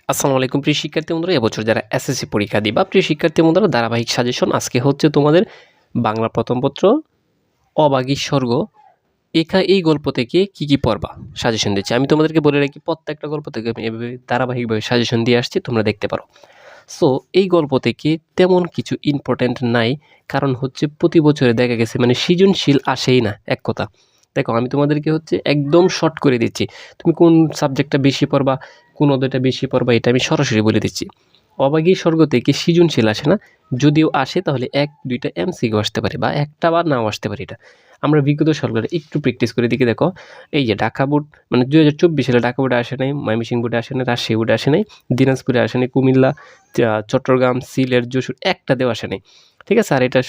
আসসালামু আলাইকুম প্রিয় শিক্ষার্থী বন্ধুরা, এবছর যারা এসএসসি পরীক্ষা দিবা প্রিয় শিক্ষার্থী বন্ধুরা, ধারাবাহিক সাজেশন আজকে হচ্ছে তোমাদের বাংলা প্রথম পত্র অবাগী স্বর্গ এই গল্প থেকে কি পড়বা সাজেশন দিচ্ছি। আমি তোমাদেরকে বলে রাখি, প্রত্যেকটা গল্প থেকে আমি এভাবে ধারাবাহিকভাবে সাজেশন দিয়ে আসছি, তোমরা দেখতে পারো। সো এই গল্প থেকে তেমন কিছু ইম্পর্টেন্ট নাই, কারণ হচ্ছে প্রতি বছরে দেখা গেছে মানে সৃজনশীল আসেই না। এক কথা দেখো, আমি তোমাদেরকে হচ্ছে একদম শর্ট করে দিচ্ছি, তুমি কোন সাবজেক্টটা বেশি পড়বা, কোন অধ্যায়টা বেশি পড়বা, এটা আমি সরাসরি বলে দিচ্ছি। অবাগী স্বর্গ থেকে সৃজনশীল আসে না, যদিও আসে তাহলে 1-2টা এমসিকিউ আসতে পারে বা একটা বা নাও আসতে পারে। এটা আমরা বিগত সালগুলো একটু প্র্যাকটিস করে দিকে দেখো, এই যে ঢাকা বোর্ড মানে 2024 সালে ঢাকা বোর্ডে আসে নাই, ময়মনসিংহ বোর্ডে আসে নাই, রাজশাহী বোর্ডে আসে নাই, দিনাজপুরে আসে নাই, কুমিল্লা, চট্টগ্রাম, সিলেট, যশোর একটাতেও আসে নাই। ঠিক আছে, আর এটা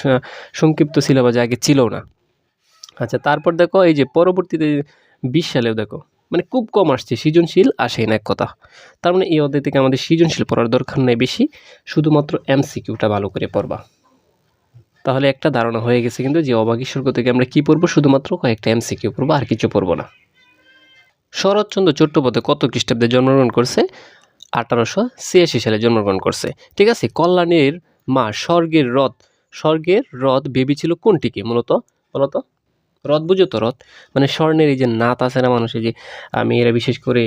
সংক্ষিপ্ত সিলেবাস আগে ছিলও না। আচ্ছা, তারপর দেখো এই যে পরবর্তীতে 20 সালেও দেখো মানে খুব কম আসছে, সৃজনশীল আসেই না এক কথা। তার মানে এই অধ্যায় থেকে আমাদের সৃজনশীল পড়ার দরকার নেই বেশি, শুধুমাত্র এমসিকিউটা ভালো করে পড়বা। তাহলে একটা ধারণা হয়ে গেছে কিন্তু যে অবাগী স্বর্গ থেকে আমরা কি পড়বো, শুধুমাত্র কয়েকটা এমসিকিউ পড়বো, আর কিছু পড়বো না। শরৎচন্দ্র চট্টোপাধ্যায় কত খ্রিস্টাব্দে জন্মগ্রহণ করছে? 1886 সালে জন্মগ্রহণ করছে। ঠিক আছে, কল্যাণীর মা স্বর্গের রথ ভেবেছিল কোনটিকে? মূলত বলতো, রথ বুঝো তো? রথ মানে স্বর্ণের এই যে নাত আছে না মানুষের, যে মেয়েরা বিশেষ করে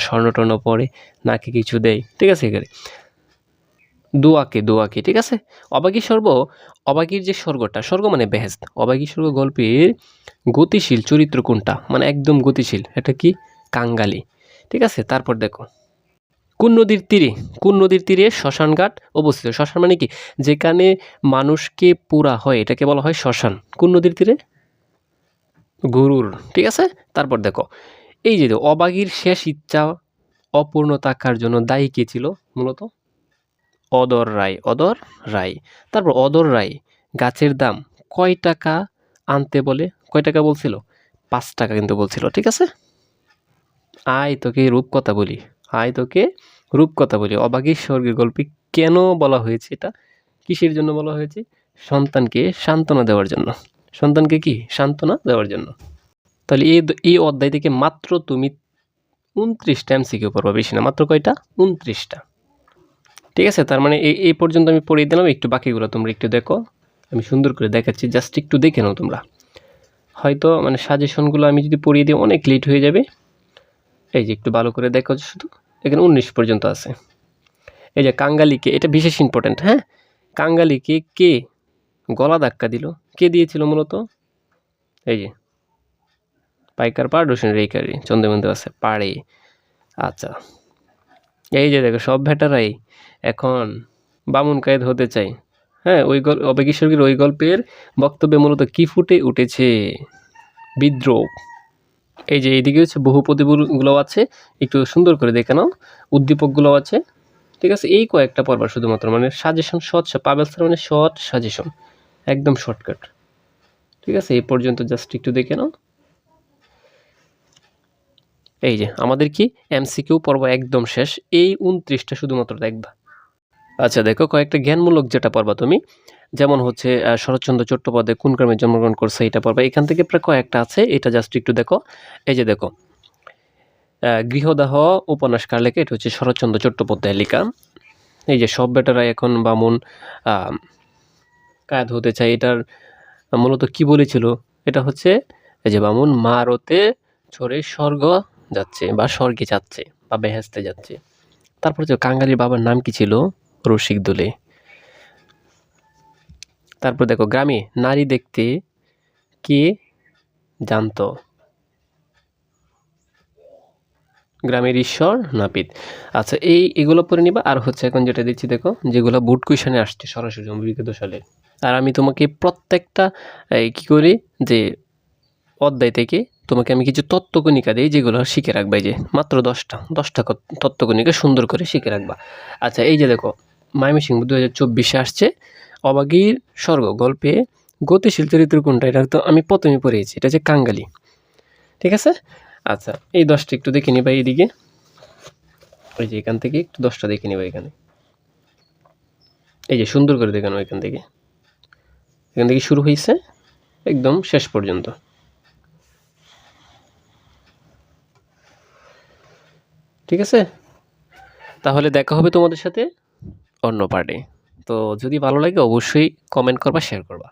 স্বর্ণ টর্ণ পরে নাকে কিছু দেয়, ঠিক আছে, এখানে দোয়াকে ঠিক আছে। অবাগীর যে স্বর্গ মানে বেহেস্ত, অবাগী স্বর্গ গল্পের গতিশীল চরিত্র কোনটা? মানে একদম গতিশীল, এটা কি? কাঙ্গালি। ঠিক আছে, তারপর দেখো, কোন নদীর তীরে শ্মশানঘাট অবস্থিত? শ্মশান মানে কি? যেখানে মানুষকে পোড়া হয় এটাকে বলা হয় শ্মশান। কোন নদীর তীরে? গরুর। ঠিক আছে, তারপর দেখো, এই যে অবাগীর শেষ ইচ্ছা অপূর্ণ থাকার জন্য দায়ী কে ছিল? মূলত অদর রায়। তারপর অদর রায় গাছের দাম কয় টাকা আনতে বলে? কয় টাকা বলছিল? 5 টাকা কিন্তু বলছিল। ঠিক আছে, তোকে রূপকথা বলি। অবাগীর স্বর্গের গল্পে কেন বলা হয়েছে এটা? কিসের জন্য বলা হয়েছে? সন্তানকে সান্ত্বনা দেওয়ার জন্য। সন্তানকে কি সান্ত্বনা দেওয়ার জন্য। তাহলে এই অধ্যায় থেকে মাত্র তুমি 29টা এমসিকিউ পড়বা, বেশি না। মাত্র কয়টা? 29টা। ঠিক আছে, তার মানে এই পর্যন্ত আমি পড়িয়ে দিলাম। একটু বাকিগুলো তোমরা একটু দেখো, আমি সুন্দর করে দেখাচ্ছি, জাস্ট একটু দেখে নাও তোমরা। হয়তো মানে সাজেশনগুলো আমি যদি পড়িয়ে দিই অনেক লেট হয়ে যাবে। এই যে একটু ভালো করে দেখো, শুধু এখানে 19 পর্যন্ত আছে। এই যে কাঙ্গালিকে, এটা বিশেষ ইম্পর্টেন্ট, হ্যাঁ। কাঙ্গালিকে কে গলা ধাক্কা দিল? কে দিয়েছিল মূলত? এই যে পাইকার পাড় রসুন রেইকারি চন্দ্রবিন্দু আছে পাড়ে। আচ্ছা, এই যে দেখো, সব ভেটারাই এখন বামুন কায়েদ হতে চাই। হ্যাঁ, ওই অবাগী স্বর্গের ওই গল্পের বক্তব্যে মূলত কি ফুটে উঠেছে? বিদ্রোহ। এই যে এইদিকে হচ্ছে বহুপদীগুলো আছে, একটু সুন্দর করে দেখে নাও, উদ্দীপকগুলো আছে। ঠিক আছে, এই কয়েকটা পড়বা শুধুমাত্র, মানে সাজেশন পাবেল স্যার মানে শর্ট সাজেশন, একদম শর্টকাট। ঠিক আছে, এই পর্যন্ত জাস্ট একটু দেখে নাও। এই যে আমাদের কি এমসিকিউ পর্ব একদম শেষ, এই 29টা শুধুমাত্র দেখবা। আচ্ছা দেখো, কয়েকটা জ্ঞানমূলক যেটা পড়বা তুমি, যেমন হচ্ছে শরৎচন্দ্র চট্টোপাধ্যায় কোন গ্রামে জন্মগ্রহণ করছে, এটা পড়বা। এখান থেকে প্রায় কয়েকটা আছে, এটা জাস্ট একটু দেখো। এই যে দেখো, গৃহদাহ উপন্যাস কার লেখা? এটা হচ্ছে শরৎচন্দ্র চট্টোপাধ্যায়ের লেখা। এই যে সব বেটারা এখন বামুন কায়েদ হতে চায়, এটার মূলত কি বলেছিল? এটা হচ্ছে এই যে বামুন মারতে চড়ে স্বর্গ যাচ্ছে বা স্বর্গে যাচ্ছে বা বেহেস্তে যাচ্ছে। তারপর যে কাঙ্গালির বাবার নাম কি ছিল? রসিক দোলে। তারপর দেখো, গ্রামে নারী দেখতে কে জানতো? গ্রামের ঈশ্বর নাপিত। আচ্ছা, এগুলো পড়ে নিবা। আর হচ্ছে এখন যেটা দিচ্ছি দেখো, যেগুলো বোর্ড কুইশনে আসছে সরাসরি বিগত সালে। আর আমি তোমাকে প্রত্যেকটা কি করি যে অধ্যায় থেকে তোমাকে আমি কিছু তত্ত্বকণিকা দিই, যেগুলো শিখে রাখবা। এই যে মাত্র 10টা তত্ত্বকণিকা সুন্দর করে শিখে রাখবা। আচ্ছা, এই যে দেখো, ময়মনসিংহ 2024 আসছে, অবাগীর স্বর্গ গল্পে গতিশীল চরিত্র কোনটা? এটা তো আমি প্রথমে পড়েছি, এটা হচ্ছে কাঙ্গালি। ঠিক আছে, আচ্ছা এই 10টা একটু দেখে নিবা এইদিকে। ওই যে এখান থেকে একটু 10টা দেখে নিবা এখানে। এই যে সুন্দর করে দেখানো, এখান থেকে শুরু হয়েছে একদম শেষ পর্যন্ত। ঠিক আছে, তাহলে দেখা হবে তোমাদের সাথে অন্য পার্টে। তো যদি ভালো লাগে অবশ্যই কমেন্ট করবা, শেয়ার করবা।